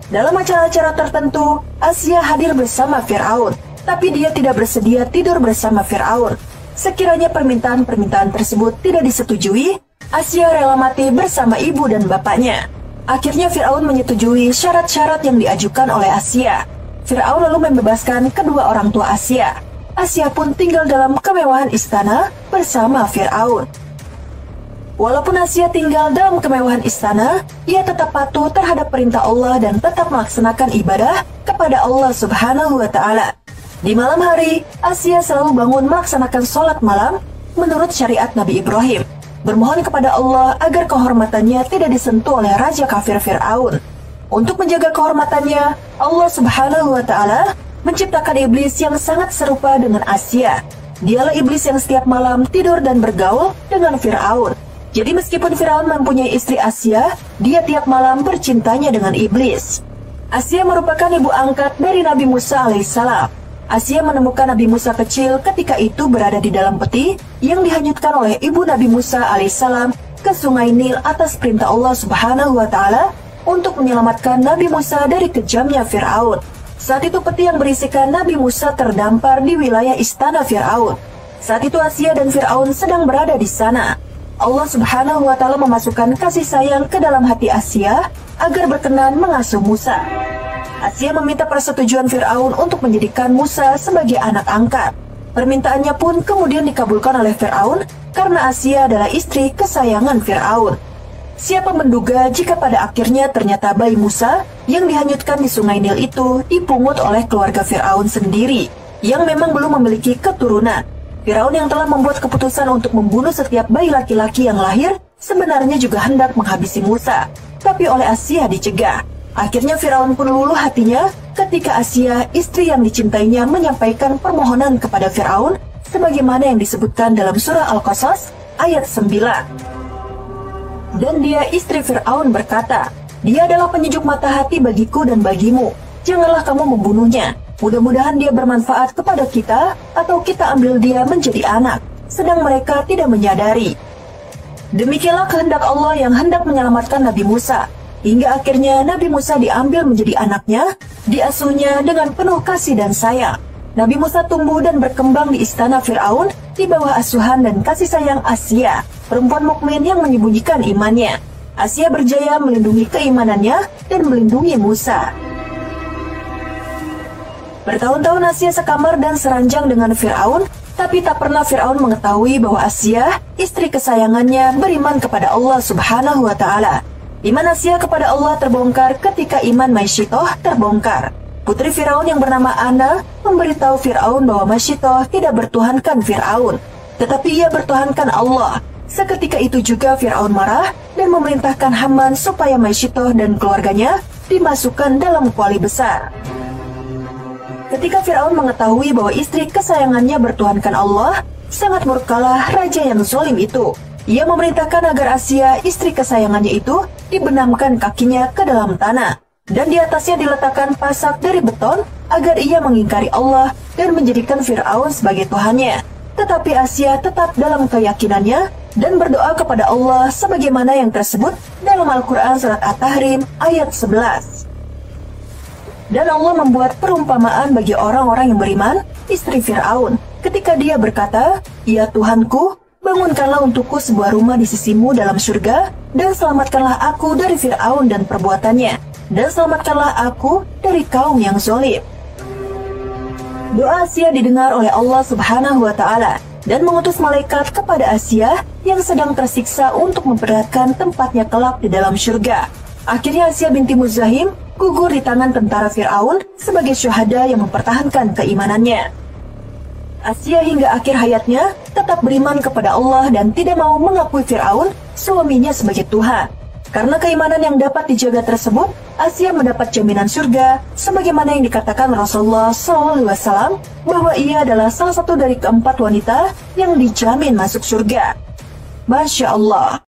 Dalam acara-acara tertentu, Asia hadir bersama Fir'aun, tapi dia tidak bersedia tidur bersama Fir'aun. Sekiranya permintaan-permintaan tersebut tidak disetujui, Asia rela mati bersama ibu dan bapaknya. Akhirnya Fir'aun menyetujui syarat-syarat yang diajukan oleh Asia. Fir'aun lalu membebaskan kedua orang tua Asia. Asia pun tinggal dalam kemewahan istana bersama Fir'aun. Walaupun Asia tinggal dalam kemewahan istana, ia tetap patuh terhadap perintah Allah dan tetap melaksanakan ibadah kepada Allah Subhanahu wa Ta'ala. Di malam hari, Asia selalu bangun melaksanakan sholat malam menurut syariat Nabi Ibrahim, bermohon kepada Allah agar kehormatannya tidak disentuh oleh raja kafir Fir'aun. Untuk menjaga kehormatannya, Allah Subhanahu wa Ta'ala menciptakan iblis yang sangat serupa dengan Asia. Dialah iblis yang setiap malam tidur dan bergaul dengan Fir'aun. Jadi meskipun Fir'aun mempunyai istri Asia, dia tiap malam bercintanya dengan iblis. Asia merupakan ibu angkat dari Nabi Musa alaihissalam. Asia menemukan Nabi Musa kecil ketika itu berada di dalam peti yang dihanyutkan oleh ibu Nabi Musa alaihissalam ke sungai Nil atas perintah Allah Subhanahu wa Ta'ala untuk menyelamatkan Nabi Musa dari kejamnya Fir'aun. Saat itu peti yang berisikan Nabi Musa terdampar di wilayah istana Fir'aun. Saat itu Asia dan Fir'aun sedang berada di sana. Allah Subhanahu wa Ta'ala memasukkan kasih sayang ke dalam hati Asia agar berkenan mengasuh Musa. Asia meminta persetujuan Fir'aun untuk menjadikan Musa sebagai anak angkat. Permintaannya pun kemudian dikabulkan oleh Fir'aun karena Asia adalah istri kesayangan Fir'aun. Siapa menduga jika pada akhirnya ternyata bayi Musa yang dihanyutkan di sungai Nil itu dipungut oleh keluarga Fir'aun sendiri yang memang belum memiliki keturunan. Fir'aun yang telah membuat keputusan untuk membunuh setiap bayi laki-laki yang lahir sebenarnya juga hendak menghabisi Musa, tapi oleh Asia dicegah. Akhirnya Fir'aun pun luluh hatinya ketika Asia, istri yang dicintainya, menyampaikan permohonan kepada Fir'aun sebagaimana yang disebutkan dalam surah Al-Qasas ayat 9. Dan dia, istri Fir'aun, berkata, "Dia adalah penyejuk mata hati bagiku dan bagimu. Janganlah kamu membunuhnya. Mudah-mudahan dia bermanfaat kepada kita, atau kita ambil dia menjadi anak." Sedang mereka tidak menyadari. Demikianlah kehendak Allah yang hendak menyelamatkan Nabi Musa. Hingga akhirnya Nabi Musa diambil menjadi anaknya, diasuhnya dengan penuh kasih dan sayang. Nabi Musa tumbuh dan berkembang di istana Fir'aun di bawah asuhan dan kasih sayang Asia, perempuan mukmin yang menyembunyikan imannya. Asia berjaya melindungi keimanannya dan melindungi Musa. Bertahun-tahun Asia sekamar dan seranjang dengan Fir'aun, tapi tak pernah Fir'aun mengetahui bahwa Asia, istri kesayangannya, beriman kepada Allah Subhanahu wa Ta'ala. Iman Asia kepada Allah terbongkar ketika iman Maisitoh terbongkar. Putri Fir'aun yang bernama Ana memberitahu Fir'aun bahwa Maisitoh tidak bertuhankan Fir'aun, tetapi ia bertuhankan Allah. Seketika itu juga Fir'aun marah dan memerintahkan Haman supaya Maisitoh dan keluarganya dimasukkan dalam kuali besar. Ketika Fir'aun mengetahui bahwa istri kesayangannya bertuhankan Allah, sangat murkalah raja yang zalim itu. Ia memerintahkan agar Asia, istri kesayangannya itu, dibenamkan kakinya ke dalam tanah, dan di atasnya diletakkan pasak dari beton agar ia mengingkari Allah dan menjadikan Fir'aun sebagai Tuhannya. Tetapi Asia tetap dalam keyakinannya dan berdoa kepada Allah sebagaimana yang tersebut dalam Al-Quran surat At-Tahrim ayat 11. Dan Allah membuat perumpamaan bagi orang-orang yang beriman, istri Fir'aun, ketika dia berkata, "Ya Tuhanku, bangunkanlah untukku sebuah rumah di sisimu dalam surga, dan selamatkanlah aku dari Fir'aun dan perbuatannya, dan selamatkanlah aku dari kaum yang zalim." Doa Asia didengar oleh Allah Subhanahu wa Ta'ala dan mengutus malaikat kepada Asia yang sedang tersiksa untuk memperlihatkan tempatnya kelak di dalam surga. Akhirnya Asia binti Muzahim gugur di tangan tentara Fir'aun sebagai syuhada yang mempertahankan keimanannya. Asia hingga akhir hayatnya tetap beriman kepada Allah dan tidak mau mengakui Fir'aun, suaminya, sebagai Tuhan. Karena keimanan yang dapat dijaga tersebut, Asia mendapat jaminan surga, sebagaimana yang dikatakan Rasulullah SAW bahwa ia adalah salah satu dari keempat wanita yang dijamin masuk surga. Masya Allah.